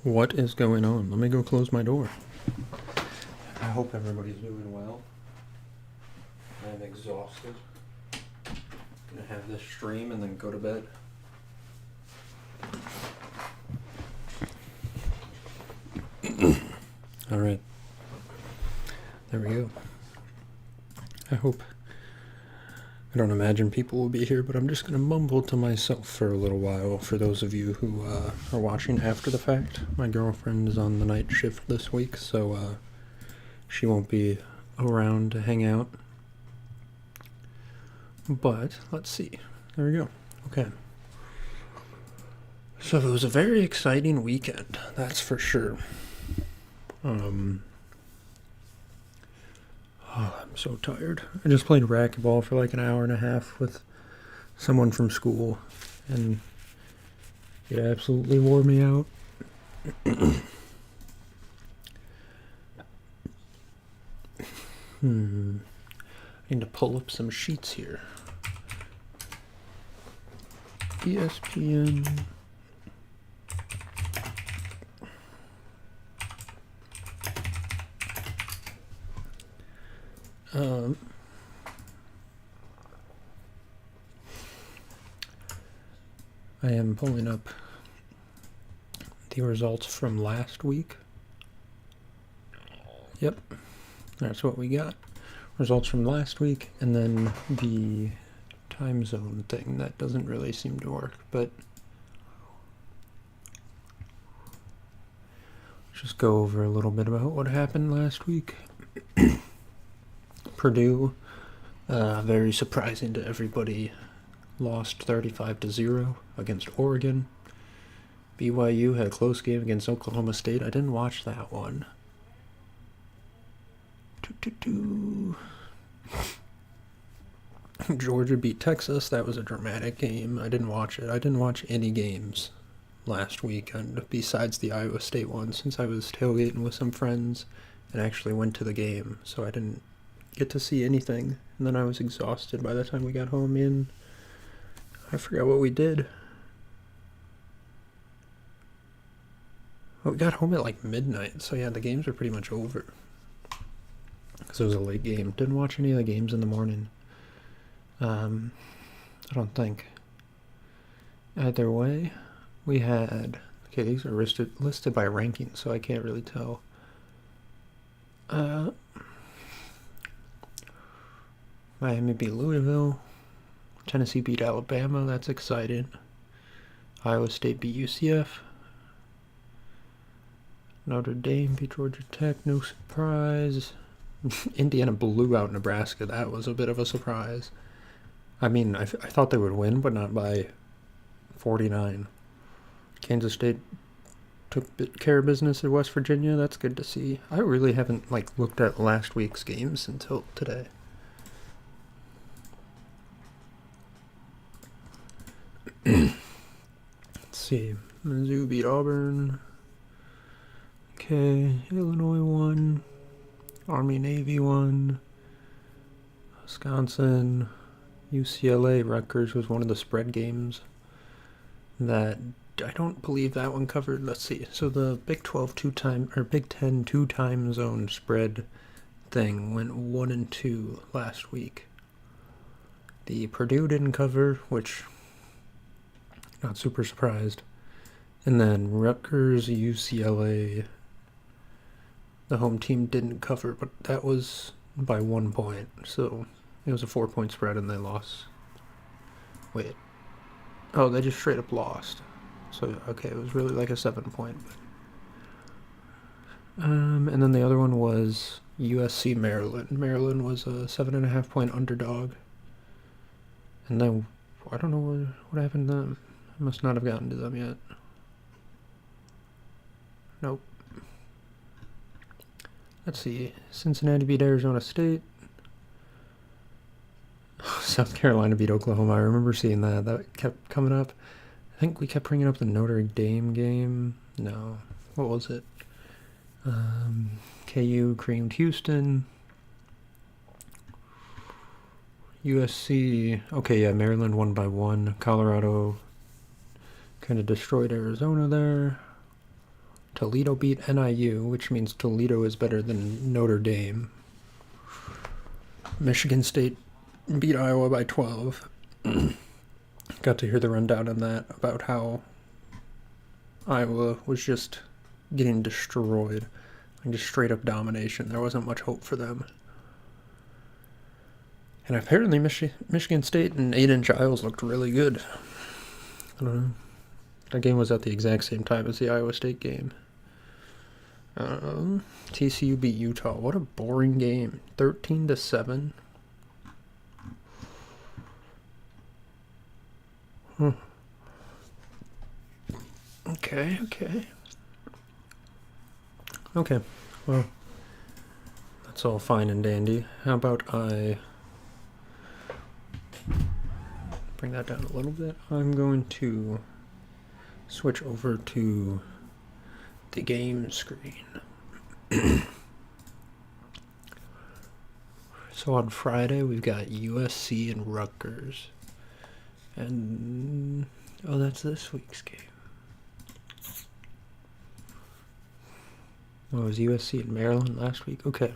What is going on? Let me go close my door. I hope everybody's doing well. I'm exhausted. Gonna have this stream and then go to bed. Alright. There we go. I don't imagine people will be here, but I'm just gonna mumble to myself for a little while for those of you who are watching after the fact. My girlfriend is on the night shift this week, so she won't be around to hang out. But, let's see. There we go. Okay. So it was a very exciting weekend, that's for sure. Oh, I'm so tired. I just played racquetball for like an hour and a half with someone from school, and it absolutely wore me out. I need to pull up some sheets here. ESPN. I am pulling up the results from last week. Yep, that's what we got. Results from last week, and then the time zone thing. That doesn't really seem to work, but just go over a little bit about what happened last week. Purdue, very surprising to everybody, lost 35-0 against Oregon. BYU had a close game against Oklahoma State. I didn't watch that one. Georgia beat Texas. That was a dramatic game. I didn't watch it. I didn't watch any games last weekend besides the Iowa State one, since I was tailgating with some friends and actually went to the game, so I didn't get to see anything. And then I was exhausted by the time we got home, and I forgot what we did. Well, we got home at like midnight, so yeah, the games were pretty much over. Because it was a late game. Didn't watch any of the games in the morning. I don't think. Either way, we had... Okay, these are listed by ranking, so I can't really tell. Miami beat Louisville. Tennessee beat Alabama. That's exciting. Iowa State beat UCF. Notre Dame beat Georgia Tech. No surprise. Indiana blew out Nebraska. That was a bit of a surprise. I mean, I thought they would win, but not by 49. Kansas State took care of business at West Virginia. That's good to see. I really haven't looked at last week's games until today. Let's see. Mizzou beat Auburn. Okay, Illinois won. Army-Navy won. Wisconsin. UCLA Rutgers was one of the spread games that I don't believe that one covered. Let's see. So the Big 12 Big 10 two-time zone spread thing went 1-2 last week. The Purdue didn't cover, which not super surprised. And then Rutgers, UCLA, the home team didn't cover, but that was by 1 point. So it was a 4-point spread and they lost. Wait. Oh, they just straight up lost. So, okay, it was really like a 7-point. And then the other one was USC Maryland. Maryland was a 7.5-point underdog. And then, I don't know what happened to them. I must not have gotten to them yet. Nope. Let's see. Cincinnati beat Arizona State. South Carolina beat Oklahoma. I remember seeing that. That kept coming up. I think we kept bringing up the Notre Dame game. No. What was it? KU creamed Houston. USC. Okay, yeah, Maryland won by 1. Colorado kind of destroyed Arizona there. Toledo beat NIU, which means Toledo is better than Notre Dame. Michigan State beat Iowa by 12. Got to hear the rundown on that about how Iowa was just getting destroyed. Like just straight up domination. There wasn't much hope for them. And apparently Michigan State and Aiden Giles looked really good. I don't know. That game was at the exact same time as the Iowa State game. TCU beat Utah. What a boring game. 13-7. Okay. Well, that's all fine and dandy. How about I bring that down a little bit? I'm going to switch over to the game screen. So on Friday we've got USC and Rutgers. And oh, that's this week's game. Oh, it was USC and Maryland last week? Okay.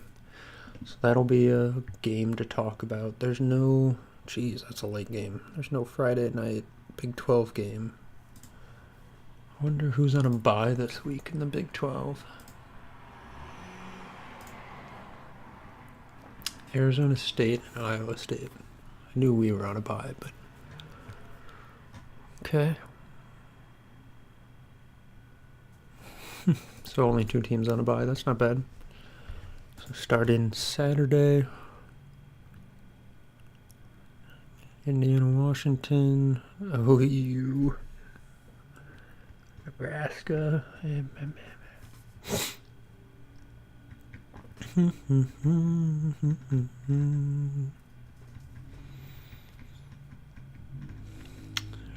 So that'll be a game to talk about. There's no... Jeez, that's a late game. There's no Friday night Big 12 game. I wonder who's on a bye this week in the Big 12. Arizona State and Iowa State. I knew we were on a bye, but... Okay. So only 2 teams on a bye. That's not bad. So starting Saturday. Indiana, Washington, OU, Nebraska.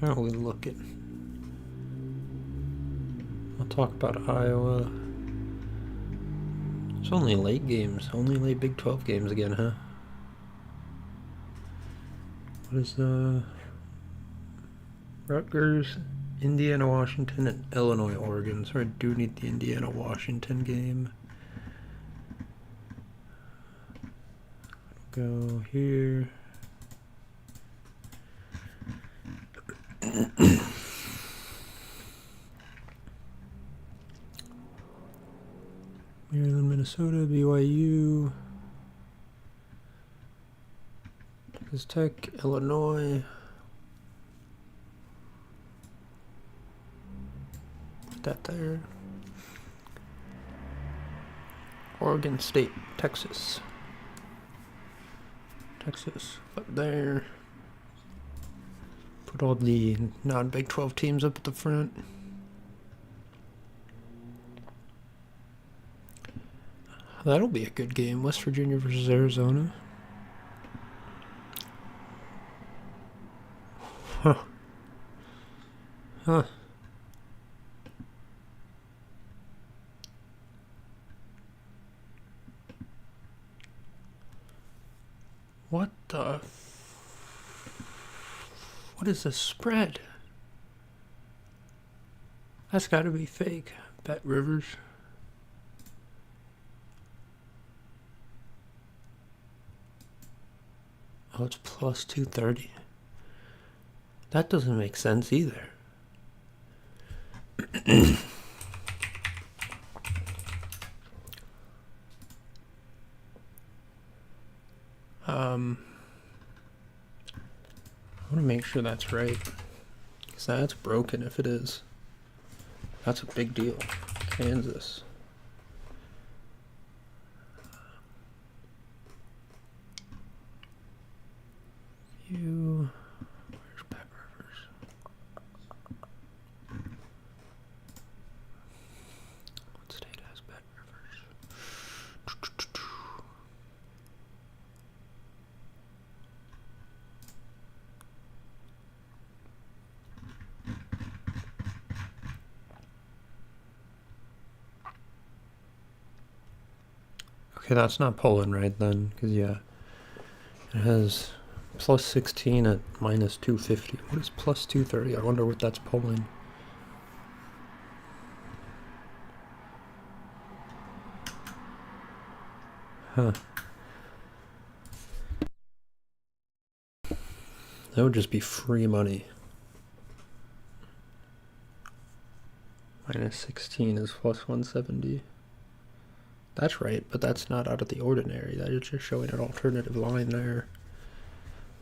How are we looking? I'll talk about Iowa. It's only late games. Only late Big 12 games again, huh? What is Rutgers, Indiana, Washington, and Illinois, Oregon. So I do need the Indiana, Washington game. Go here. Maryland, Minnesota, BYU, Texas Tech, Illinois. Put that there. Oregon State, Texas. Up there. Put all the non-Big 12 teams up at the front. That'll be a good game. West Virginia versus Arizona. Huh. What the... What is this spread? That's gotta be fake. Bet Rivers. Oh, it's plus 230. That doesn't make sense either. I want to make sure that's right. Because that's broken if it is. That's a big deal. Kansas. Where's Bet Rivers? What state has Bet Rivers? Okay, that's not Poland, right then? Because, yeah, it has plus 16 at minus 250. What is plus 230? I wonder what that's pulling. Huh. That would just be free money. Minus 16 is plus 170. That's right, but that's not out of the ordinary. That is just showing an alternative line there.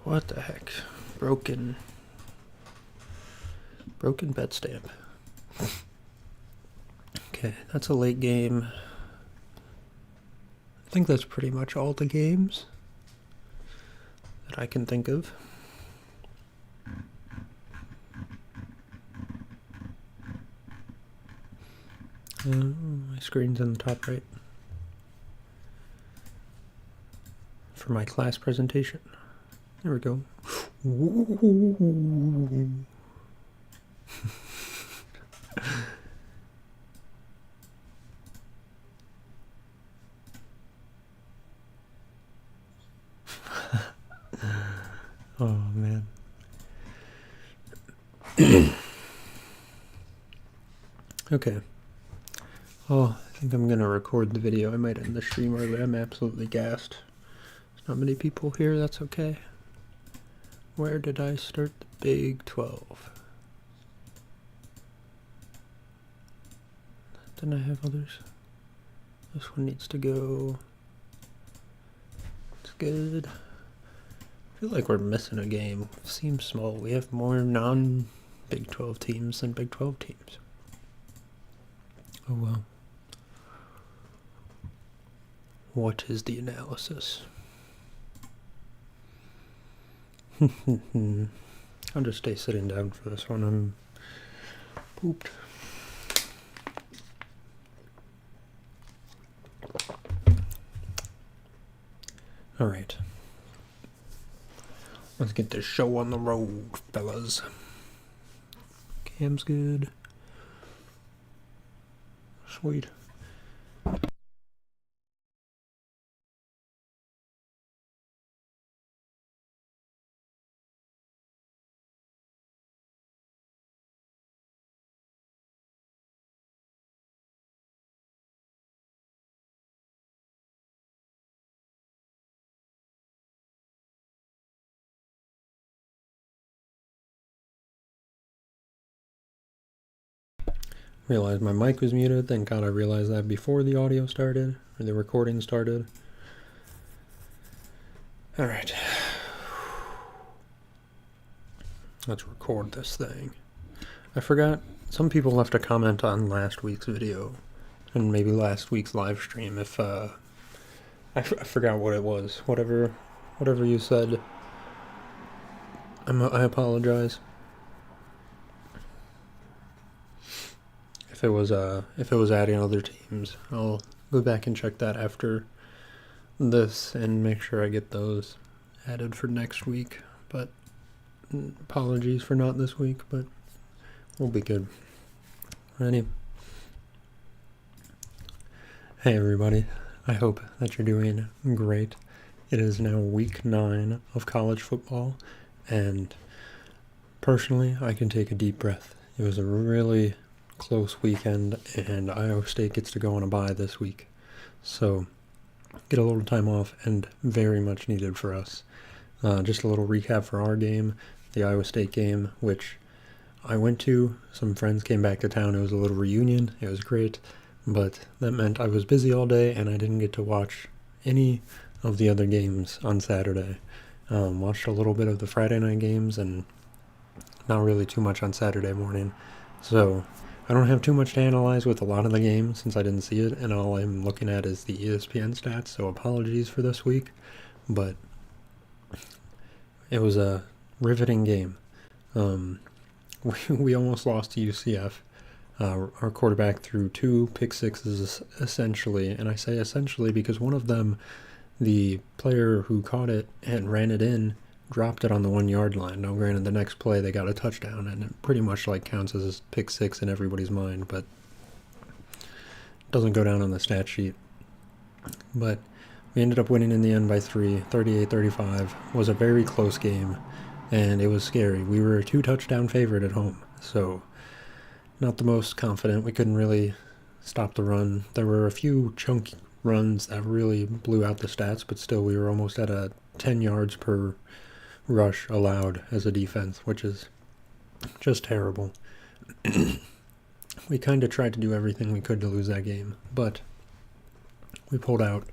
What the heck? Broken bet stamp. Okay, that's a late game. I think that's pretty much all the games that I can think of. My screen's in the top right for my class presentation. There we go. Oh man. Okay. Oh, I think I'm gonna record the video. I might end the stream early. I'm absolutely gassed. There's not many people here, that's okay. Where did I start the Big 12? Didn't I have others? This one needs to go. It's good. I feel like we're missing a game. Seems small. We have more non-Big 12 teams than Big 12 teams. Oh well. What is the analysis? I'll just stay sitting down for this one. I'm pooped. All right. Let's get this show on the road, fellas. Cam's good. Sweet. Realized my mic was muted. Thank God I realized that before the audio started, or the recording started. Alright. Let's record this thing. I forgot, some people left a comment on last week's video, and maybe last week's live stream, if, I forgot what it was. Whatever you said, I apologize. If it was adding other teams, I'll go back and check that after this and make sure I get those added for next week. But apologies for not this week, but we'll be good. Ready? Hey everybody, I hope that you're doing great. It is now week 9 of college football, and personally, I can take a deep breath. It was a really close weekend, and Iowa State gets to go on a bye this week. So, get a little time off, and very much needed for us. Just a little recap for our game, the Iowa State game, which I went to. Some friends came back to town. It was a little reunion. It was great, but that meant I was busy all day, and I didn't get to watch any of the other games on Saturday. Watched a little bit of the Friday night games, and not really too much on Saturday morning. So, I don't have too much to analyze with a lot of the games since I didn't see it, and all I'm looking at is the ESPN stats, so apologies for this week, but it was a riveting game. We almost lost to UCF. Our quarterback threw 2 pick sixes essentially, and I say essentially because one of them, the player who caught it and ran it in, dropped it on the 1 yard line. Now granted, the next play they got a touchdown, and it pretty much like counts as a pick 6 in everybody's mind, but doesn't go down on the stat sheet. But we ended up winning in the end by 3, 38-35. Was a very close game, and it was scary. We were a 2 touchdown favorite at home, so not the most confident. We couldn't really stop the run. There were a few runs that really blew out the stats, but still we were almost at a 10 yards per rush allowed as a defense, which is just terrible. We kind of tried to do everything we could to lose that game, but we pulled out.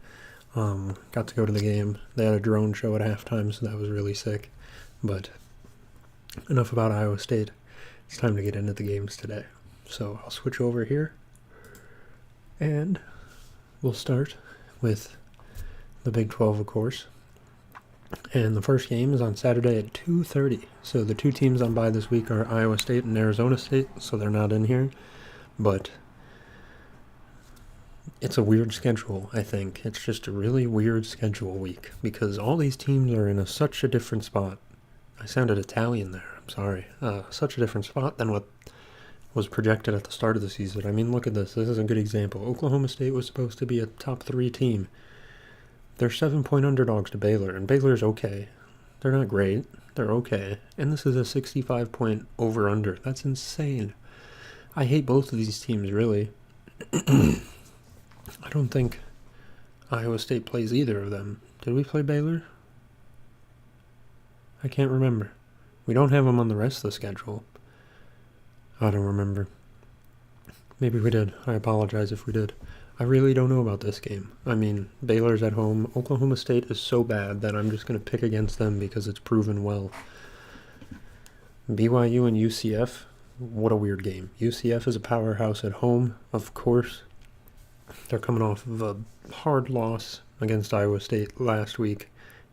Got to go to the game. They had a drone show at halftime, so that was really sick. But enough about Iowa State. It's time to get into the games today. So I'll switch over here, and we'll start with the Big 12, of course. And the first game is on Saturday at 2:30. So the two teams on bye this week are Iowa State and Arizona State, so they're not in here. But it's a weird schedule, I think. It's just a really weird schedule week because all these teams are in such a different spot. I sounded Italian there, I'm sorry. Such a different spot than what was projected at the start of the season. I mean, look at this. This is a good example. Oklahoma State was supposed to be a top 3 team. They're 7-point underdogs to Baylor, and Baylor's okay. They're not great. They're okay. And this is a 65-point over-under. That's insane. I hate both of these teams, really. I don't think Iowa State plays either of them. Did we play Baylor? I can't remember. We don't have them on the rest of the schedule. I don't remember. Maybe we did. I apologize if we did. I really don't know about this game. I mean, Baylor's at home. Oklahoma State is so bad that I'm just going to pick against them because it's proven well. BYU and UCF, what a weird game. UCF is a powerhouse at home, of course. They're coming off of a hard loss against Iowa State last week,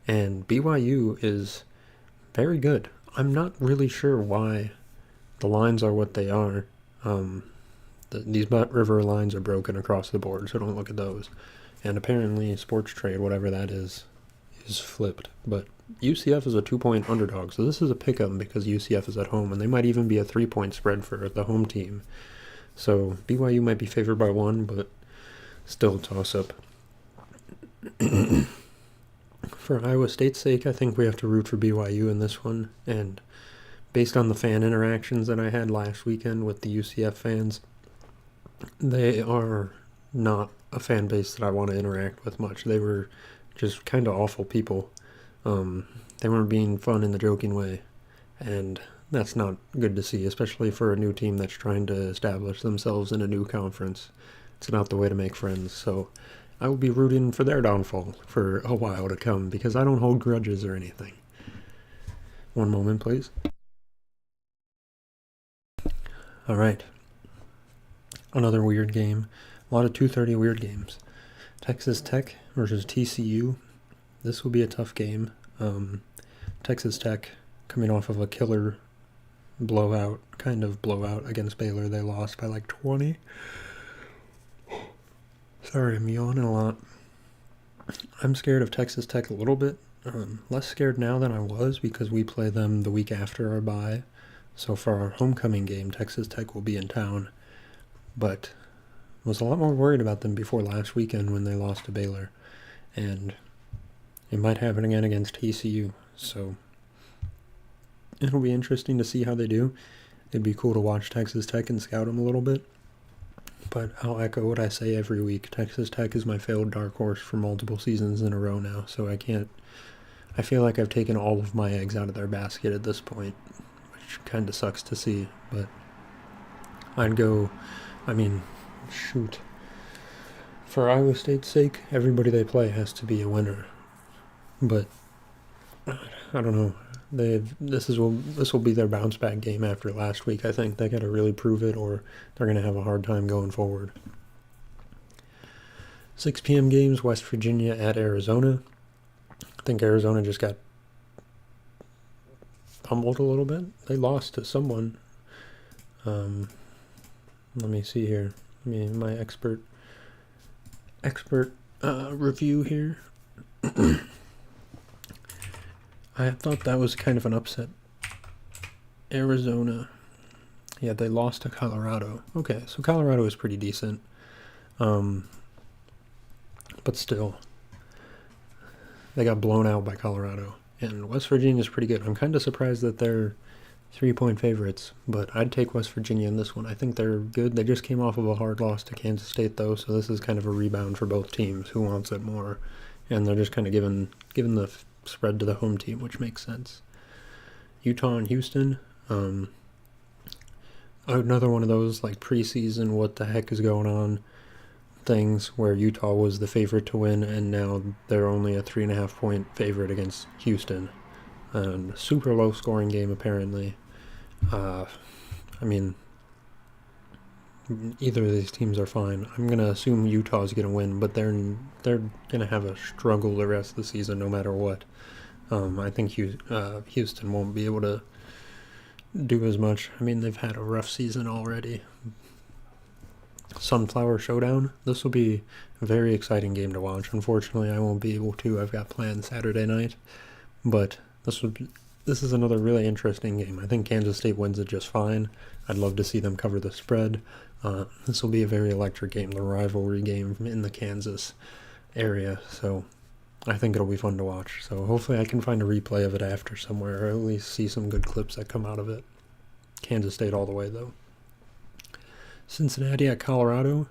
and BYU is very good. I'm not really sure why the lines are what they are. These River lines are broken across the board, so don't look at those. And apparently Sports Trade, whatever that is flipped. But UCF is a 2-point underdog, so this is a pick-em because UCF is at home, and they might even be a 3-point spread for the home team. So BYU might be favored by 1, but still a toss-up. For Iowa State's sake, I think we have to root for BYU in this one, and based on the fan interactions that I had last weekend with the UCF fans, they are not a fan base that I want to interact with much. They were just kind of awful people. They weren't being fun in the joking way, and that's not good to see, especially for a new team that's trying to establish themselves in a new conference. It's not the way to make friends, so I will be rooting for their downfall for a while to come because I don't hold grudges or anything. One moment, please. All right. Another weird game. A lot of 2:30 weird games. Texas Tech versus TCU. This will be a tough game. Texas Tech coming off of a killer kind of blowout against Baylor. They lost by like 20. Sorry, I'm yawning a lot. I'm scared of Texas Tech a little bit. Less scared now than I was because we play them the week after our bye. So for our homecoming game, Texas Tech will be in town. But was a lot more worried about them before last weekend when they lost to Baylor. And it might happen again against TCU. So it'll be interesting to see how they do. It'd be cool to watch Texas Tech and scout them a little bit. But I'll echo what I say every week. Texas Tech is my failed dark horse for multiple seasons in a row now. So I feel like I've taken all of my eggs out of their basket at this point, which kind of sucks to see. But shoot. For Iowa State's sake, everybody they play has to be a winner. But I don't know. This will be their bounce back game after last week. I think they got to really prove it, or they're going to have a hard time going forward. 6 p.m. games: West Virginia at Arizona. I think Arizona just got pummeled a little bit. They lost to someone. Let me see here. My expert review here. I thought that was kind of an upset. Arizona. Yeah, they lost to Colorado. Okay, so Colorado is pretty decent. But still, they got blown out by Colorado. And West Virginia is pretty good. I'm kind of surprised that they're 3-point favorites, but I'd take West Virginia in this one. I think they're good. They just came off of a hard loss to Kansas State, though, so this is kind of a rebound for both teams. Who wants it more? And they're just kind of giving the spread to the home team, which makes sense. Utah and Houston, another one of those like preseason, what the heck is going on things where Utah was the favorite to win, and now they're only a 3.5-point favorite against Houston. And super low scoring game apparently. I mean, either of these teams are fine. I'm gonna assume Utah's gonna win, but they're gonna have a struggle the rest of the season no matter what. I think Houston won't be able to do as much. I mean, they've had a rough season already. Sunflower Showdown. This will be a very exciting game to watch. Unfortunately, I won't be able to. I've got plans Saturday night, but this is another really interesting game. I think Kansas State wins it just fine. I'd love to see them cover the spread. This will be a very electric game, the rivalry game in the Kansas area, so I think it'll be fun to watch. So hopefully I can find a replay of it after somewhere, or at least see some good clips that come out of it. Kansas State all the way, though. Cincinnati at Colorado.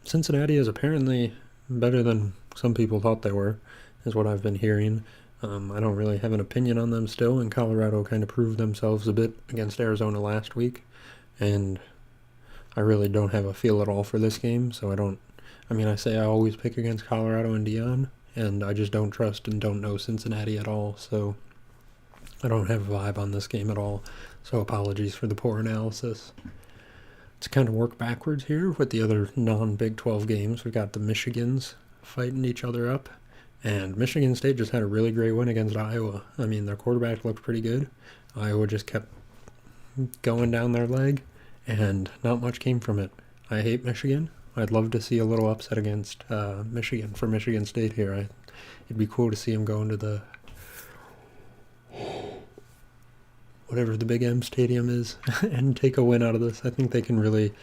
Cincinnati is apparently better than some people thought they were, is what I've been hearing. I don't really have an opinion on them still, and Colorado kind of proved themselves a bit against Arizona last week, and I really don't have a feel at all for this game, so I say I always pick against Colorado and Dion, and I just don't trust and don't know Cincinnati at all, so I don't have a vibe on this game at all, so apologies for the poor analysis. To kind of work backwards here with the other non-Big 12 games, we've got the Michigans fighting each other up, and Michigan State just had a really great win against Iowa. I mean, their quarterback looked pretty good. Iowa just kept going down their leg, and not much came from it. I hate Michigan. I'd love to see a little upset against Michigan for Michigan State here. It'd be cool to see them go into the whatever the Big M Stadium is and take a win out of this. I think they can really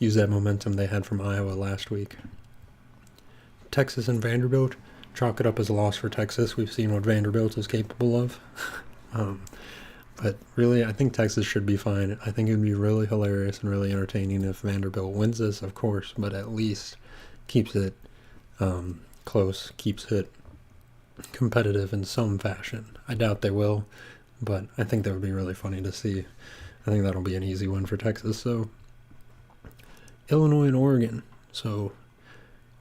use that momentum they had from Iowa last week. Texas and Vanderbilt, chalk it up as a loss for Texas. We've seen what Vanderbilt is capable of. But really, I think Texas should be fine. I think it would be really hilarious and really entertaining if Vanderbilt wins this, of course, but at least keeps it close, keeps it competitive in some fashion. I doubt they will, but I think that would be really funny to see. I think that'll be an easy one for Texas. So, Illinois and Oregon. So,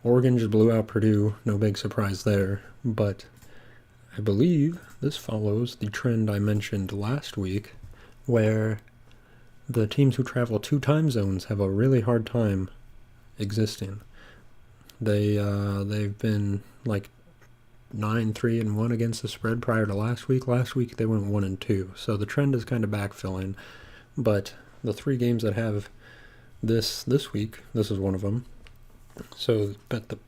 Oregon just blew out Purdue. No big surprise there. But I believe this follows the trend I mentioned last week, where the teams who travel 2 time zones have a really hard time existing. They've been like 9-3-1 against the spread prior to last week. Last week they went 1-2, so the trend is kind of backfilling. But the 3 games that have this week, this is one of them. So bet the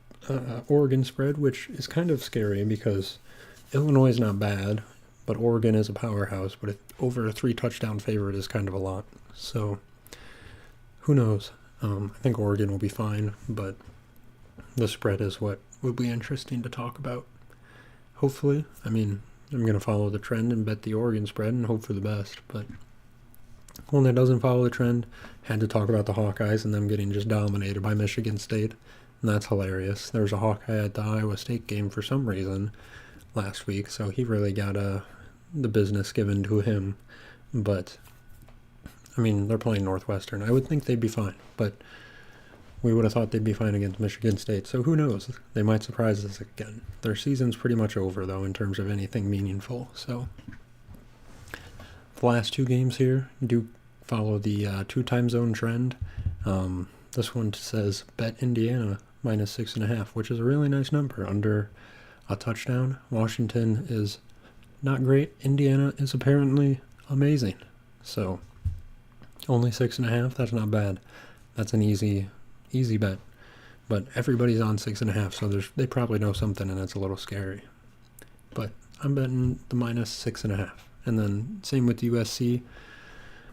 Oregon spread, which is kind of scary because Illinois is not bad, but Oregon is a powerhouse. But over a 3 touchdown favorite is kind of a lot. So who knows? I think Oregon will be fine, but the spread is what would be interesting to talk about. Hopefully, I mean, I'm going to follow the trend and bet the Oregon spread and hope for the best, but one that doesn't follow the trend, had to talk about the Hawkeyes and them getting just dominated by Michigan State, and that's hilarious. There was a Hawkeye at the Iowa State game for some reason last week, so he really got the business given to him, but, I mean, they're playing Northwestern. I would think they'd be fine, but we would have thought they'd be fine against Michigan State, so who knows? They might surprise us again. Their season's pretty much over, though, in terms of anything meaningful, so the last 2 games here do follow the 2 time zone trend. This one says bet Indiana minus 6.5, which is a really nice number, under a touchdown. Washington is not great. Indiana is apparently amazing. So only 6.5, that's not bad. That's an easy bet. But everybody's on 6.5, so they probably know something, and it's a little scary. But I'm betting the minus 6.5. And then same with USC,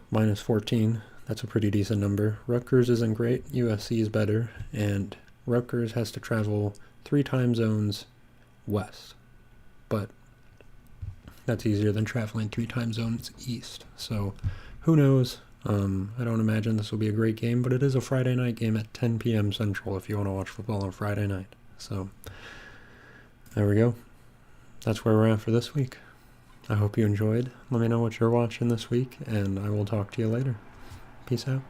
minus 14. That's a pretty decent number. Rutgers isn't great. USC is better. And Rutgers has to travel 3 time zones west. But That's easier than traveling 3 time zones east. So, who knows? I don't imagine this will be a great game, but it is a Friday night game at 10 p.m. Central if you want to watch football on Friday night. So, there we go. That's where we're at for this week. I hope you enjoyed. Let me know what you're watching this week, and I will talk to you later. Peace out.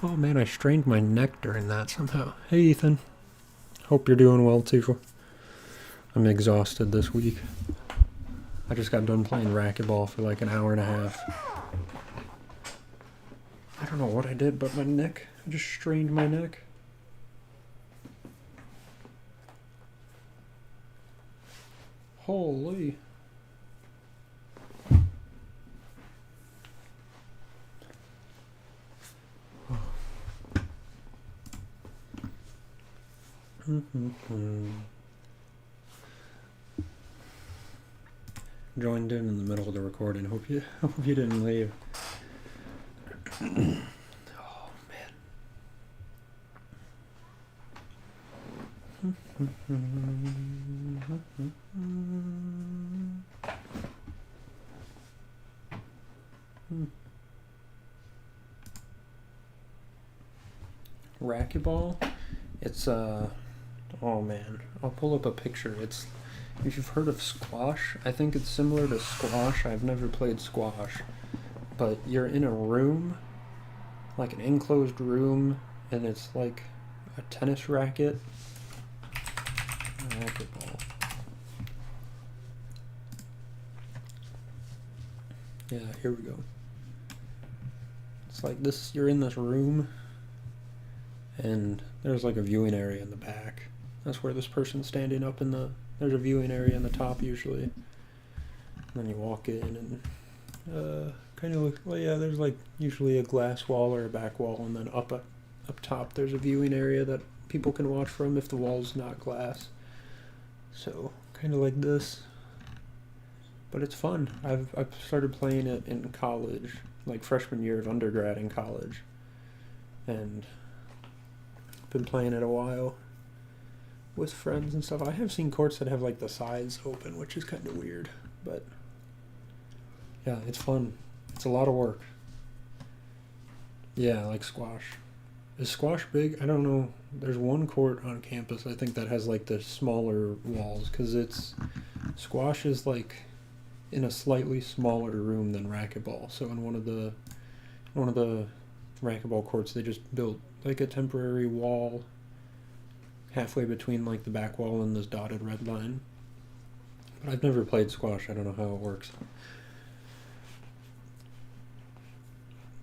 Oh man, I strained my neck during that somehow. Hey Ethan. Hope you're doing well too. I'm exhausted this week. I just got done playing racquetball for like an hour and a half. I don't know what I did, but my neck, I just strained my neck. Holy. Joined in the middle of the recording. Hope you didn't leave. Oh man. Racquetball. It's oh man, I'll pull up a picture. It's, if you've heard of squash, I think it's similar to squash. I've never played squash, but you're in a room, like an enclosed room, and it's like a tennis racket. Racquetball. Yeah, here we go. It's like this, you're in this room, and there's like a viewing area in the back. That's where this person's standing up in the, there's a viewing area in the top usually. And then you walk in and kind of look, well yeah, there's like usually a glass wall or a back wall, and then up top there's a viewing area that people can watch from if the wall's not glass. So kind of like this. But it's fun. I've started playing it in college, like freshman year of undergrad in college. And been playing it a while with friends and stuff. I have seen courts that have like the sides open, which is kind of weird, but yeah, it's fun. It's a lot of work. Yeah, like squash. Is squash big? I don't know. There's one court on campus, I think, that has like the smaller walls, because it's, squash is like in a slightly smaller room than racquetball. So in one of the racquetball courts, they just built like a temporary wall halfway between like the back wall and this dotted red line. But I've never played squash. I don't know how it works.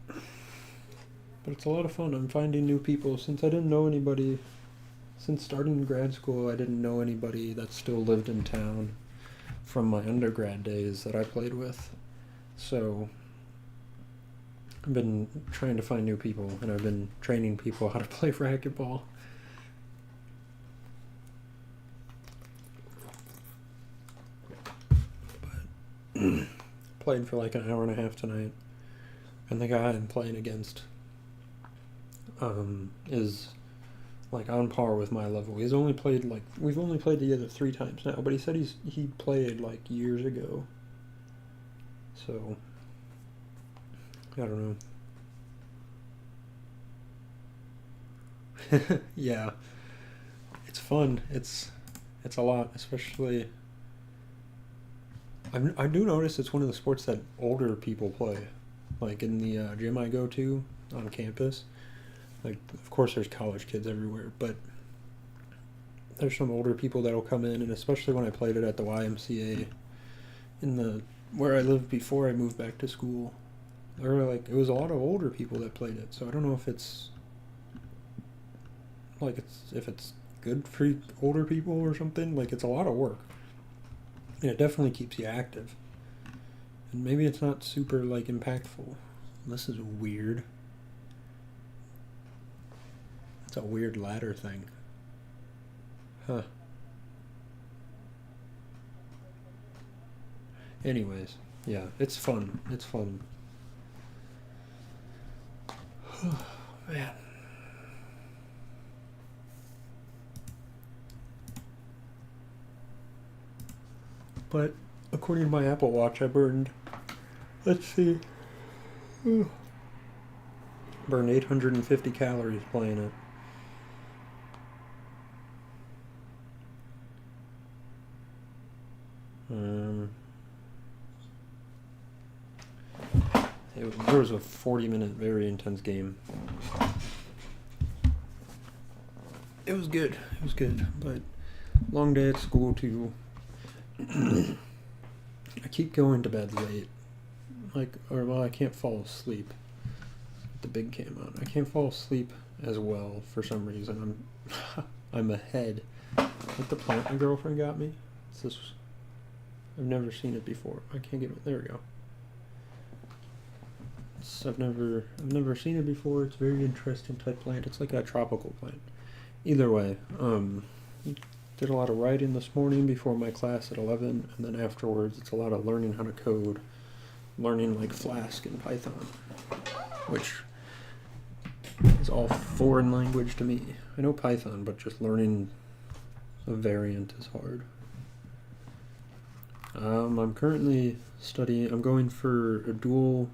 But it's a lot of fun. I'm finding new people. Since I didn't know anybody, since starting grad school, I didn't know anybody that still lived in town from my undergrad days that I played with. So I've been trying to find new people, and I've been training people how to play racquetball. But played for like an hour and a half tonight, and the guy I'm playing against is like on par with my level. He's only played like, we've only played together 3 times now, but he said he played like years ago. So I don't know. Yeah, it's fun. It's a lot, especially. I do notice it's one of the sports that older people play, like in the gym I go to on campus. Like, of course, there's college kids everywhere, but there's some older people that'll come in, and especially when I played it at the YMCA in the where I lived before I moved back to school. There were like, it was a lot of older people that played it, so I don't know if it's like if it's good for older people or something. Like, it's a lot of work, and it definitely keeps you active. And maybe it's not super like impactful. This is weird. It's a weird ladder thing. Huh. Anyways, yeah, it's fun. It's fun. Man. but according to my Apple Watch, I burned, let's see, burned 850 calories playing it. There was a 40-minute, very intense game. It was good, but long day at school too. I keep going to bed late. I can't fall asleep. The big cam on. I can't fall asleep as well for some reason. I'm ahead. Like the plant my girlfriend got me. It's this. I've never seen it before. I can't get it. There we go. I've never seen it before. It's a very interesting type plant. It's like a tropical plant. Either way, did a lot of writing this morning before my class at 11, and then afterwards it's a lot of learning how to code, learning like Flask and Python, which is all foreign language to me. I know Python, but just learning a variant is hard. I'm currently studying. I'm going for a double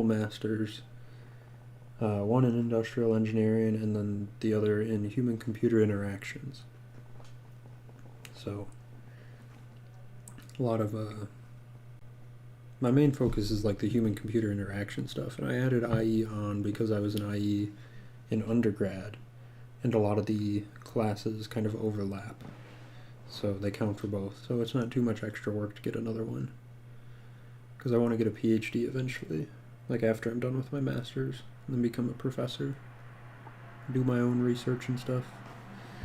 master's. One in industrial engineering and then the other in human-computer interactions. So, a lot of, my main focus is like the human-computer interaction stuff, and I added IE on because I was an IE in undergrad, and a lot of the classes kind of overlap, so they count for both, so it's not too much extra work to get another one, because I want to get a PhD eventually, like after I'm done with my master's. And then become a professor, do my own research and stuff.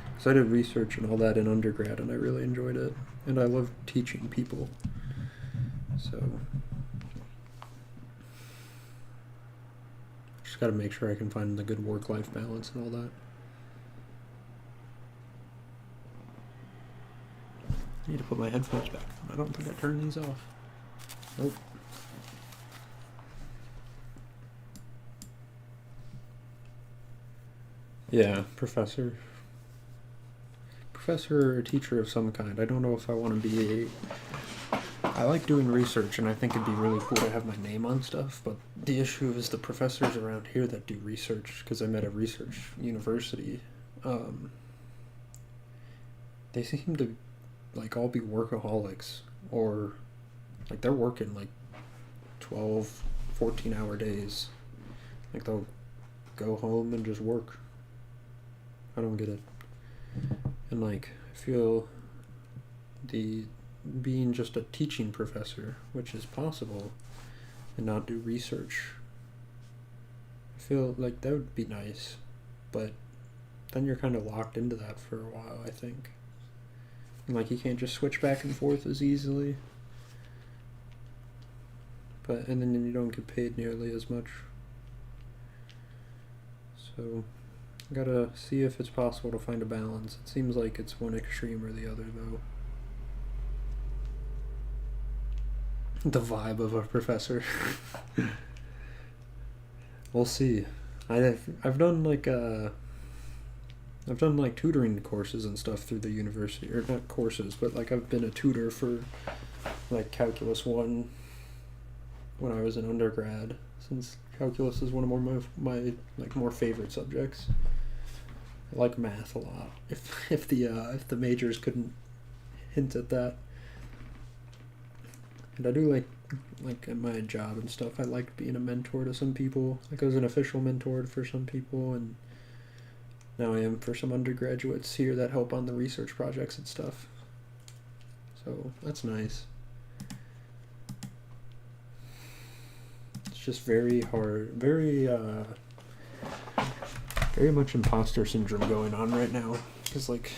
Because I did research and all that in undergrad, and I really enjoyed it. And I love teaching people. So, just got to make sure I can find the good work-life balance and all that. I need to put my headphones back on. I don't think I turned these off. Nope. Yeah, professor or teacher of some kind. I don't know if I want to be I like doing research, and I think it'd be really cool to have my name on stuff, but the issue is the professors around here that do research, because I'm at a research university, they seem to, like, all be workaholics, or, like, they're working, like, 12, 14-hour days. Like, they'll go home and just work. I don't get it. And like, I feel being just a teaching professor, which is possible, and not do research, I feel like that would be nice, but then you're kind of locked into that for a while, I think. And like, you can't just switch back and forth as easily. And then you don't get paid nearly as much. So, gotta see if it's possible to find a balance. It seems like it's one extreme or the other, though. The vibe of a professor. We'll see. I've done like tutoring courses and stuff through the university, or not courses, but like I've been a tutor for like Calculus 1 when I was in undergrad, since calculus is one of my like more favorite subjects. I like math a lot. If the majors couldn't hint at that. And I do like at my job and stuff, I liked being a mentor to some people. Like I was an official mentor for some people, and now I am for some undergraduates here that help on the research projects and stuff. So that's nice. It's just very hard, very much imposter syndrome going on right now, because like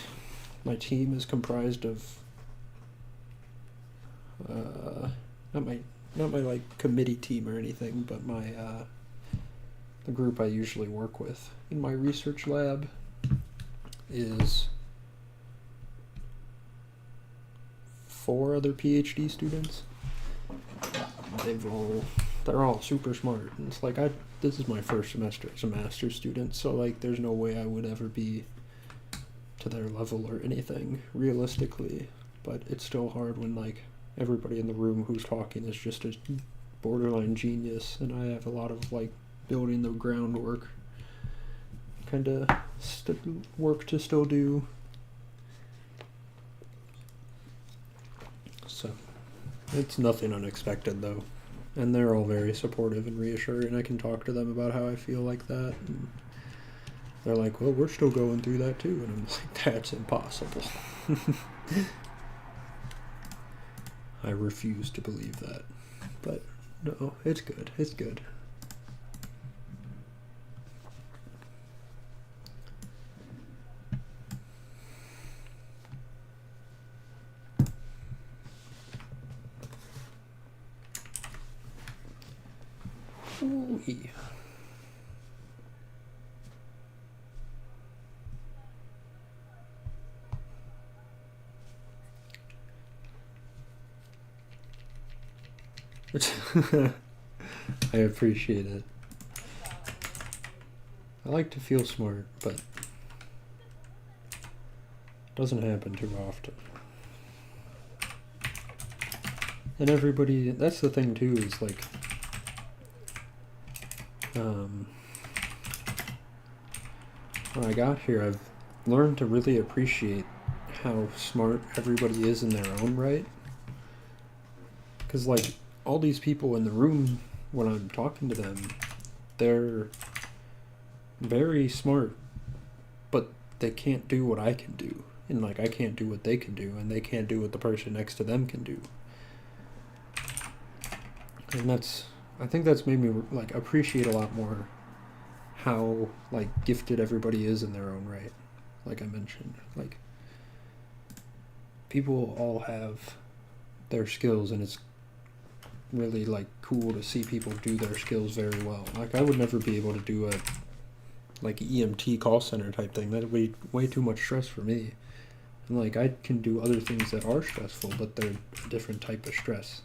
my team is comprised of not my like committee team or anything, but my the group I usually work with in my research lab is 4 other PhD students. They're all super smart, and it's like this is my first semester as a master's student, so like there's no way I would ever be to their level or anything realistically. but it's still hard when like everybody in the room who's talking is just a borderline genius, and I have a lot of like building the groundwork kind of work to still do. So it's nothing unexpected though, and they're all very supportive and reassuring. I can talk to them about how I feel like that, and they're like, well, we're still going through that too, and I'm like, that's impossible. I refuse to believe that, but no, it's good, it's good. Ooh-wee. I appreciate it. I like to feel smart, but it doesn't happen too often. And everybody, that's the thing too, is like, when I got here, I've learned to really appreciate how smart everybody is in their own right. Because like, all these people in the room, when I'm talking to them, they're very smart, but they can't do what I can do. And like, I can't do what they can do, and they can't do what the person next to them can do. And I think that's made me like appreciate a lot more how like gifted everybody is in their own right. Like I mentioned, like people all have their skills, and it's really like cool to see people do their skills very well. Like I would never be able to do a like EMT call center type thing. That'd be way too much stress for me. And like I can do other things that are stressful, but they're a different type of stress.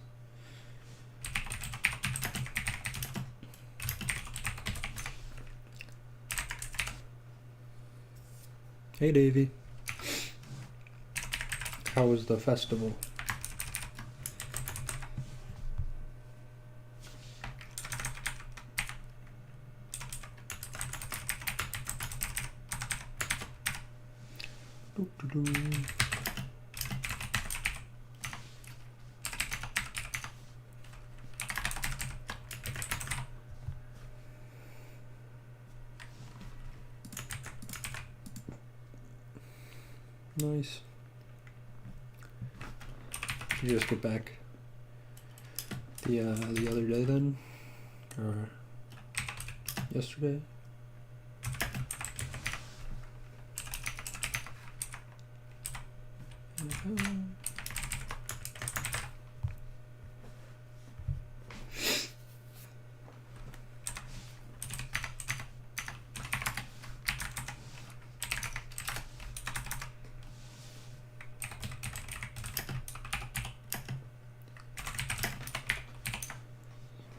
Hey Davey. How was the festival? Nice. Did you just get back the other day then, or yesterday?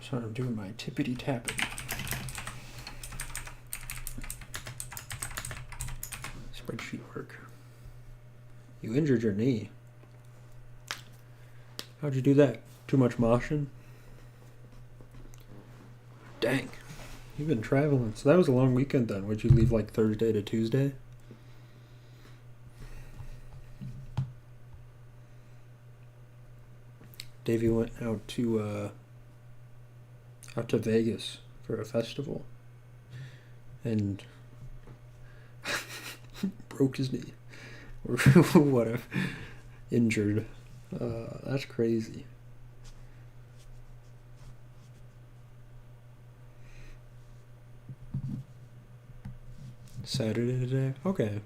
So I'm doing my tippity tapping. Spreadsheet work. You injured your knee. How'd you do that? Too much motion? Dang. You've been traveling. So that was a long weekend then. Would you leave like Thursday to Tuesday? Davey went out to Vegas for a festival and broke his knee or whatever, injured. That's crazy. Saturday today? Okay.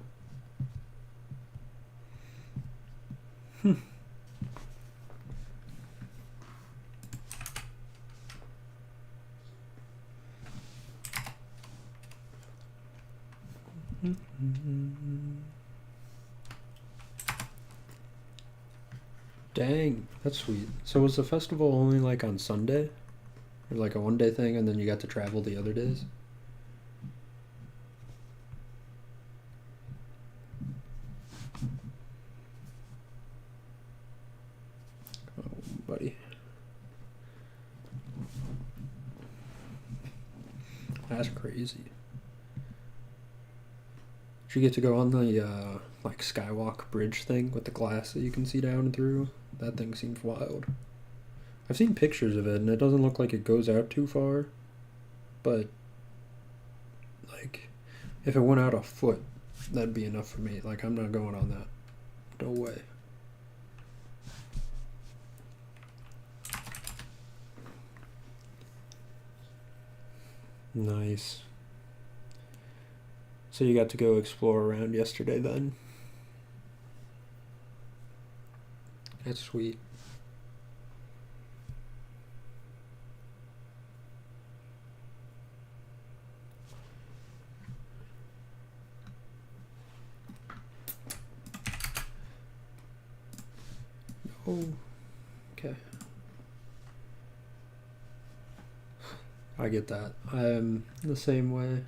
Dang, that's sweet. So was the festival only like on Sunday? Or like a one-day thing, and then you got to travel the other days? buddy. That's crazy. Did you get to go on the like skywalk bridge thing with the glass that you can see down through? That thing seems wild. I've seen pictures of it and it doesn't look like it goes out too far, but like if it went out a foot, that'd be enough for me. Like, I'm not going on that. No way. Nice. So you got to go explore around yesterday then? That's sweet. Oh, okay. I get that. I'm the same way.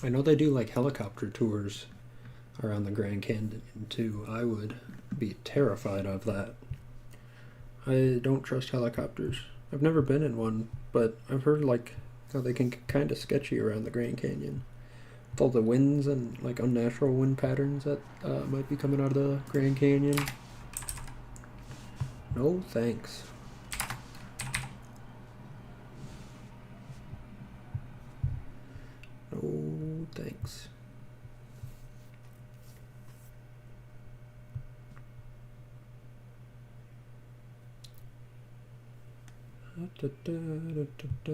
I know they do like helicopter tours around the Grand Canyon too. I would be terrified of that. I don't trust helicopters. I've never been in one, but I've heard like how they can get kind of sketchy around the Grand Canyon. With all the winds and like unnatural wind patterns that might be coming out of the Grand Canyon. No thanks. No thanks. Da, da, da, da, da.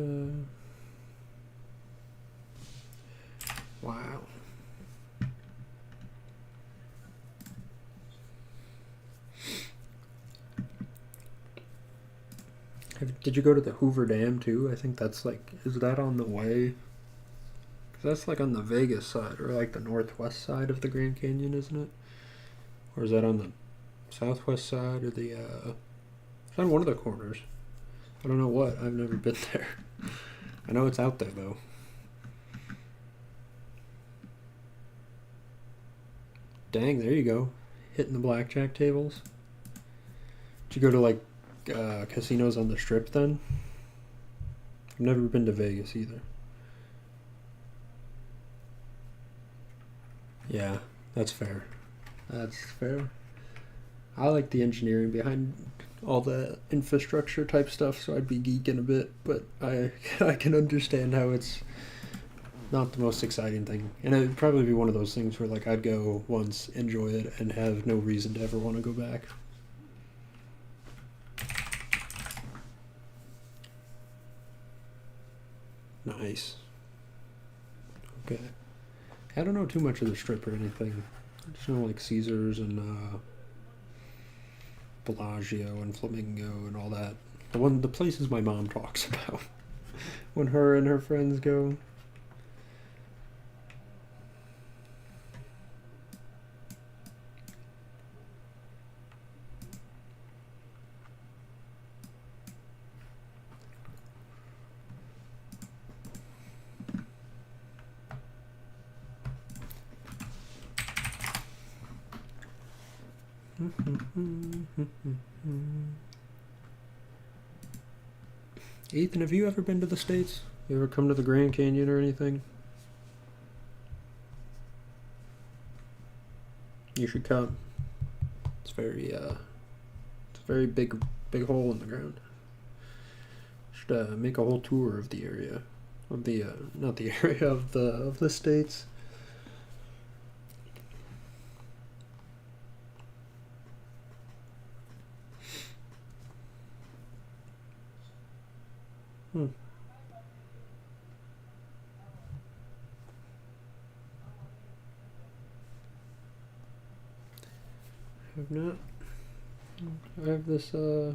Wow. Did you go to the Hoover Dam too? I think that's like, is that on the way? 'Cause that's like on the Vegas side or like the northwest side of the Grand Canyon, isn't it? Or is that on the southwest side or the, it's on one of the corners. I don't know what. I've never been there. I know it's out there though. Dang, there you go. Hitting the blackjack tables. Did you go to like casinos on the Strip then? I've never been to Vegas either. Yeah, that's fair. That's fair. I like the engineering behind all the infrastructure type stuff, so I'd be geeking a bit, but I can understand how it's not the most exciting thing. And it'd probably be one of those things where like I'd go once, enjoy it, and have no reason to ever want to go back. Nice. Okay. I don't know too much of the Strip or anything. I just know like Caesars and Bellagio and Flamingo and all that. The places my mom talks about when her and her friends go. Ethan, have you ever been to the States? You ever come to the Grand Canyon or anything? You should come. It's a very big hole in the ground. Should make a whole tour of the area, of the not the area of the States. I've not. I have this I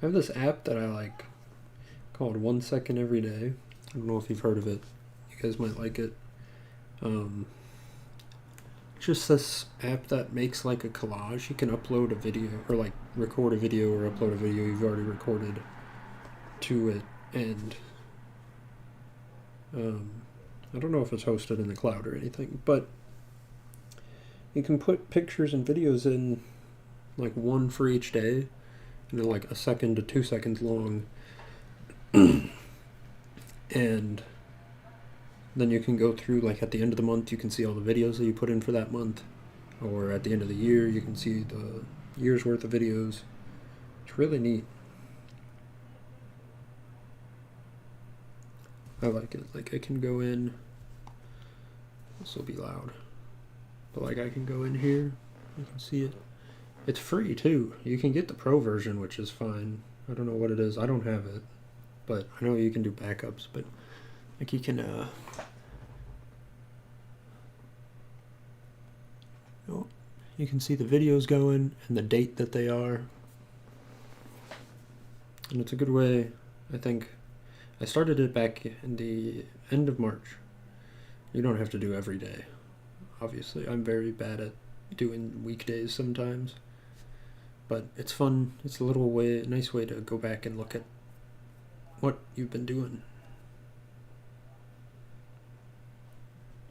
have this app that I like called 1 Second Every Day. I don't know if you've heard of it. You guys might like it. Just this app that makes like a collage. You can upload a video or like record a video or upload a video you've already recorded to it, and I don't know if it's hosted in the cloud or anything, but you can put pictures and videos in, like one for each day, and they're like 1 second to 2 seconds long, and then you can go through, like at the end of the month, you can see all the videos that you put in for that month, or at the end of the year, you can see the year's worth of videos. It's really neat. I like it. Like I can go in, this will be loud, but like I can go in here, you can see it. It's free too. You can get the pro version, which is fine. I don't know what it is. I don't have it, but I know you can do backups, but like you can you can see the videos going and the date that they are, and it's a good way. I think I started it back in the end of March. You don't have to do every day, obviously. I'm very bad at doing weekdays sometimes, but it's fun. It's a little nice way to go back and look at what you've been doing,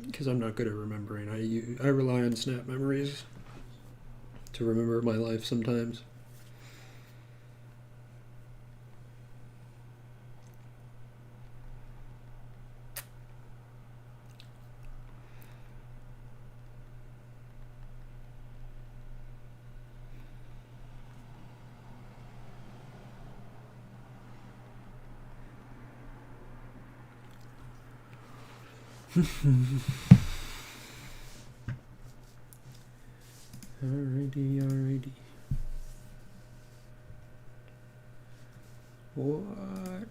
because I'm not good at remembering. I rely on snap memories to remember my life sometimes. Alrighty. What?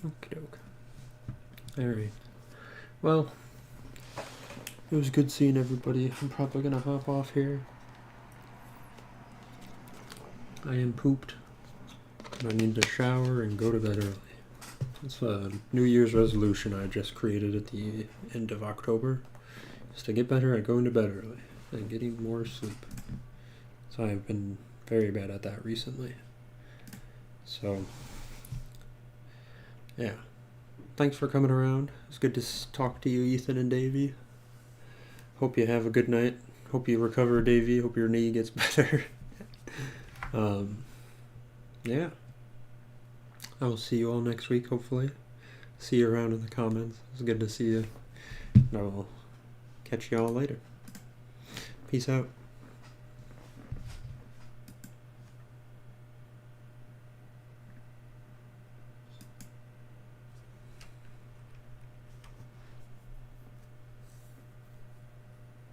Okie doke. Alright. Well, it was good seeing everybody. I'm probably gonna hop off here. I am pooped. I need to shower and go to bed early. It's a New Year's resolution I just created at the end of October. Just to get better at going to bed early and getting more sleep. So I've been very bad at that recently. So, yeah. Thanks for coming around. It's good to talk to you, Ethan and Davey. Hope you have a good night. Hope you recover, Davey. Hope your knee gets better. Yeah. I will see you all next week, hopefully. See you around in the comments. It's good to see you. And I will catch you all later. Peace out.